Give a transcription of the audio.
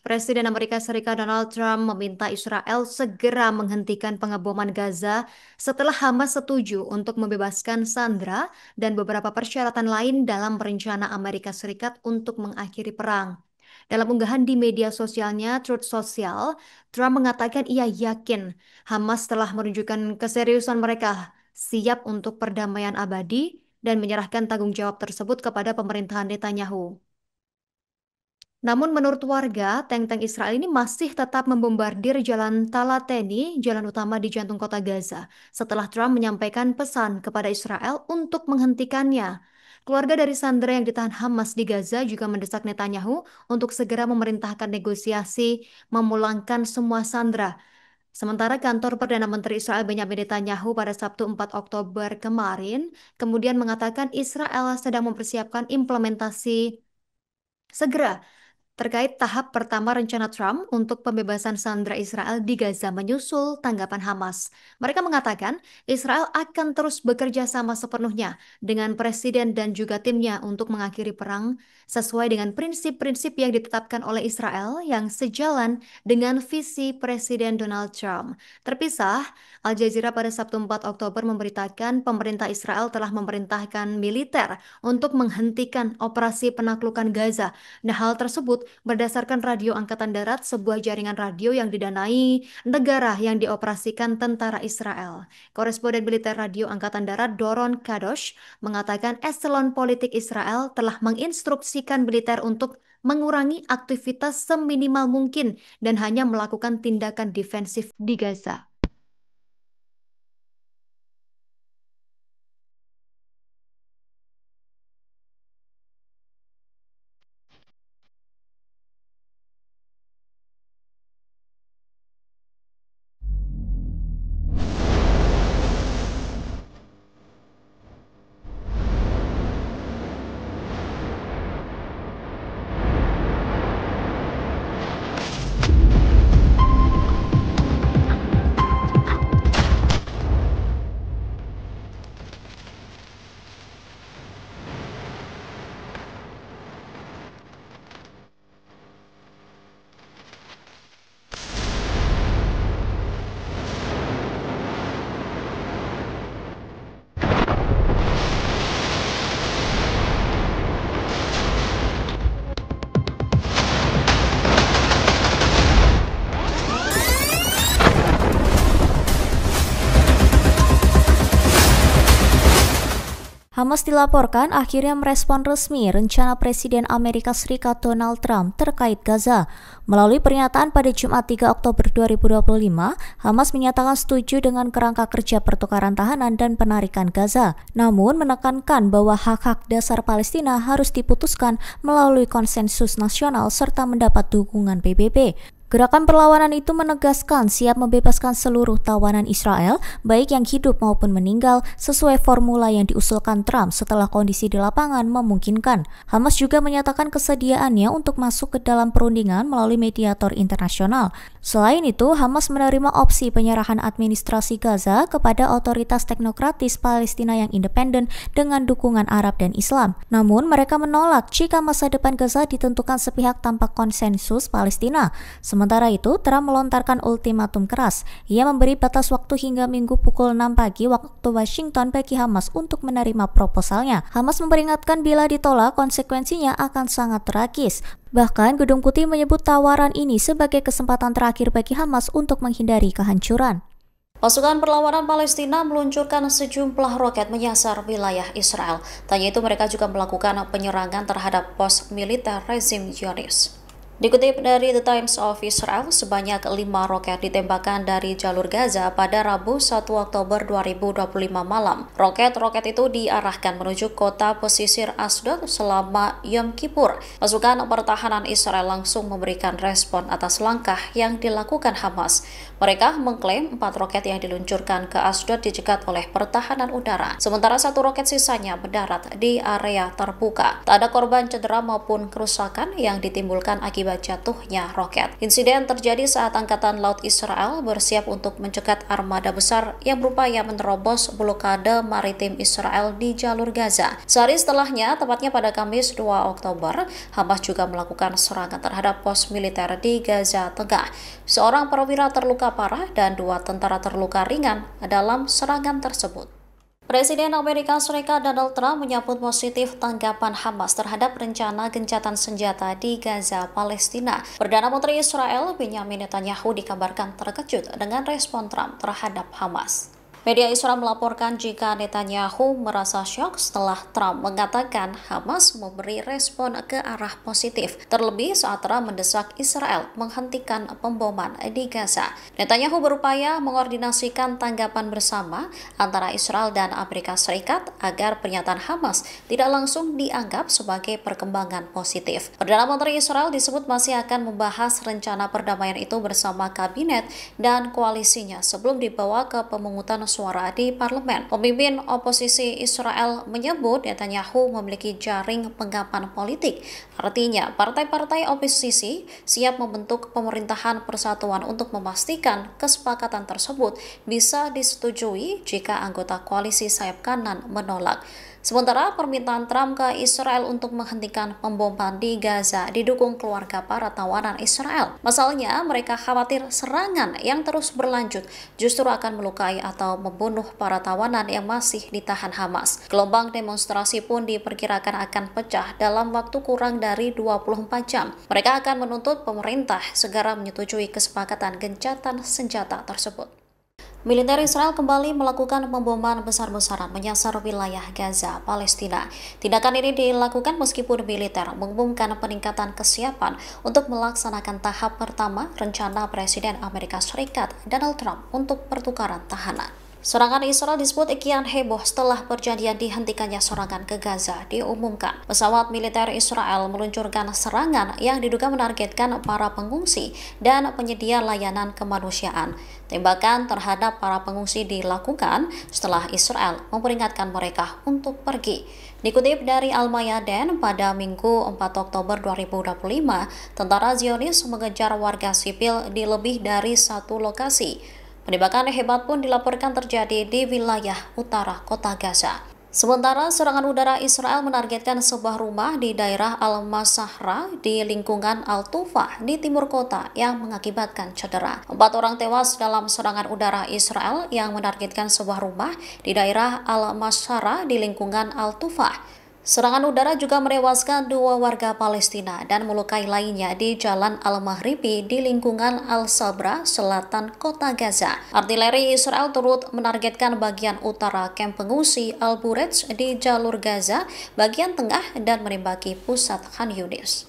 Presiden Amerika Serikat Donald Trump meminta Israel segera menghentikan pengeboman Gaza setelah Hamas setuju untuk membebaskan sandera dan beberapa persyaratan lain dalam rencana Amerika Serikat untuk mengakhiri perang. Dalam unggahan di media sosialnya Truth Social, Trump mengatakan ia yakin Hamas telah menunjukkan keseriusan mereka siap untuk perdamaian abadi dan menyerahkan tanggung jawab tersebut kepada pemerintahan Netanyahu. Namun menurut warga, tank-tank Israel ini masih tetap membombardir Jalan Talateni, jalan utama di jantung kota Gaza, setelah Trump menyampaikan pesan kepada Israel untuk menghentikannya. Keluarga dari sandera yang ditahan Hamas di Gaza juga mendesak Netanyahu untuk segera memerintahkan negosiasi memulangkan semua sandera. Sementara kantor Perdana Menteri Israel Benyamin Netanyahu pada Sabtu 4 Oktober kemarin kemudian mengatakan Israel sedang mempersiapkan implementasi segera terkait tahap pertama rencana Trump untuk pembebasan sandera Israel di Gaza menyusul tanggapan Hamas. Mereka mengatakan Israel akan terus bekerja sama sepenuhnya dengan presiden dan juga timnya untuk mengakhiri perang sesuai dengan prinsip-prinsip yang ditetapkan oleh Israel yang sejalan dengan visi Presiden Donald Trump. Terpisah, Al Jazeera pada Sabtu 4 Oktober memberitakan pemerintah Israel telah memerintahkan militer untuk menghentikan operasi penaklukan Gaza. Nah, hal tersebut berdasarkan Radio Angkatan Darat, sebuah jaringan radio yang didanai negara yang dioperasikan tentara Israel. Koresponden militer Radio Angkatan Darat Doron Kadosh mengatakan eselon politik Israel telah menginstruksikan militer untuk mengurangi aktivitas seminimal mungkin dan hanya melakukan tindakan defensif di Gaza. Hamas dilaporkan akhirnya merespon resmi rencana Presiden Amerika Serikat Donald Trump terkait Gaza. Melalui pernyataan pada Jumat 3 Oktober 2025, Hamas menyatakan setuju dengan kerangka kerja pertukaran tahanan dan penarikan Gaza, namun menekankan bahwa hak-hak dasar Palestina harus diputuskan melalui konsensus nasional serta mendapat dukungan PBB. Gerakan perlawanan itu menegaskan siap membebaskan seluruh tawanan Israel, baik yang hidup maupun meninggal, sesuai formula yang diusulkan Trump setelah kondisi di lapangan memungkinkan. Hamas juga menyatakan kesediaannya untuk masuk ke dalam perundingan melalui mediator internasional. Selain itu, Hamas menerima opsi penyerahan administrasi Gaza kepada otoritas teknokratis Palestina yang independen dengan dukungan Arab dan Islam. Namun, mereka menolak jika masa depan Gaza ditentukan sepihak tanpa konsensus Palestina. Sementara itu, Trump melontarkan ultimatum keras. Ia memberi batas waktu hingga Minggu pukul 6 pagi waktu Washington bagi Hamas untuk menerima proposalnya. Hamas memperingatkan bila ditolak, konsekuensinya akan sangat tragis. Bahkan, Gedung Putih menyebut tawaran ini sebagai kesempatan terakhir bagi Hamas untuk menghindari kehancuran. Pasukan perlawanan Palestina meluncurkan sejumlah roket menyasar wilayah Israel. Tak hanya itu, mereka juga melakukan penyerangan terhadap pos militer rezim Zionis. Dikutip dari The Times of Israel, sebanyak 5 roket ditembakkan dari jalur Gaza pada Rabu 1 Oktober 2025 malam. Roket-roket itu diarahkan menuju kota pesisir Asdod selama Yom Kippur. Pasukan pertahanan Israel langsung memberikan respon atas langkah yang dilakukan Hamas. Mereka mengklaim 4 roket yang diluncurkan ke Asdod dicegat oleh pertahanan udara, sementara 1 roket sisanya mendarat di area terbuka. Tak ada korban cedera maupun kerusakan yang ditimbulkan akibat akibat jatuhnya roket. Insiden terjadi saat Angkatan Laut Israel bersiap untuk mencegat armada besar yang berupaya menerobos blokade maritim Israel di jalur Gaza. Sehari setelahnya, tepatnya pada Kamis 2 Oktober, Hamas juga melakukan serangan terhadap pos militer di Gaza Tengah. Seorang perwira terluka parah dan 2 tentara terluka ringan dalam serangan tersebut. Presiden Amerika Serikat Donald Trump menyambut positif tanggapan Hamas terhadap rencana gencatan senjata di Gaza, Palestina. Perdana Menteri Israel Benjamin Netanyahu dikabarkan terkejut dengan respon Trump terhadap Hamas. Media Israel melaporkan jika Netanyahu merasa syok setelah Trump mengatakan Hamas memberi respon ke arah positif, terlebih saat Trump mendesak Israel menghentikan pemboman di Gaza. Netanyahu berupaya mengordinasikan tanggapan bersama antara Israel dan Amerika Serikat agar pernyataan Hamas tidak langsung dianggap sebagai perkembangan positif. Perdana Menteri Israel disebut masih akan membahas rencana perdamaian itu bersama kabinet dan koalisinya sebelum dibawa ke pemungutan suara di parlemen. Pemimpin oposisi Israel menyebut Netanyahu memiliki jaring pengaman politik. Artinya, partai-partai oposisi siap membentuk pemerintahan persatuan untuk memastikan kesepakatan tersebut bisa disetujui jika anggota koalisi sayap kanan menolak. Sementara permintaan Trump ke Israel untuk menghentikan pemboman di Gaza didukung keluarga para tawanan Israel. Masalahnya, mereka khawatir serangan yang terus berlanjut justru akan melukai atau membunuh para tawanan yang masih ditahan Hamas. Gelombang demonstrasi pun diperkirakan akan pecah dalam waktu kurang dari 24 jam. Mereka akan menuntut pemerintah segera menyetujui kesepakatan gencatan senjata tersebut. Militer Israel kembali melakukan pemboman besar-besaran menyasar wilayah Gaza, Palestina. Tindakan ini dilakukan meskipun militer mengumumkan peningkatan kesiapan untuk melaksanakan tahap pertama rencana Presiden Amerika Serikat Donald Trump untuk pertukaran tahanan. Serangan Israel disebut kian heboh setelah perjanjian dihentikannya serangan ke Gaza diumumkan. Pesawat militer Israel meluncurkan serangan yang diduga menargetkan para pengungsi dan penyedia layanan kemanusiaan. Tembakan terhadap para pengungsi dilakukan setelah Israel memperingatkan mereka untuk pergi. Dikutip dari Al-Mayadin, pada Minggu 4 Oktober 2025, tentara Zionis mengejar warga sipil di lebih dari satu lokasi. Penembakan hebat pun dilaporkan terjadi di wilayah utara kota Gaza. Sementara serangan udara Israel menargetkan sebuah rumah di daerah Al-Masahra di lingkungan Al-Tufah di timur kota yang mengakibatkan cedera. 4 orang tewas dalam serangan udara Israel yang menargetkan sebuah rumah di daerah Al-Masahra di lingkungan Al-Tufah. Serangan udara juga menewaskan 2 warga Palestina dan melukai lainnya di Jalan Al-Mahribi di lingkungan Al-Sabra, selatan kota Gaza. Artileri Israel turut menargetkan bagian utara kamp pengungsi Al-Buretz di jalur Gaza, bagian tengah, dan menembaki pusat Khan Yunis.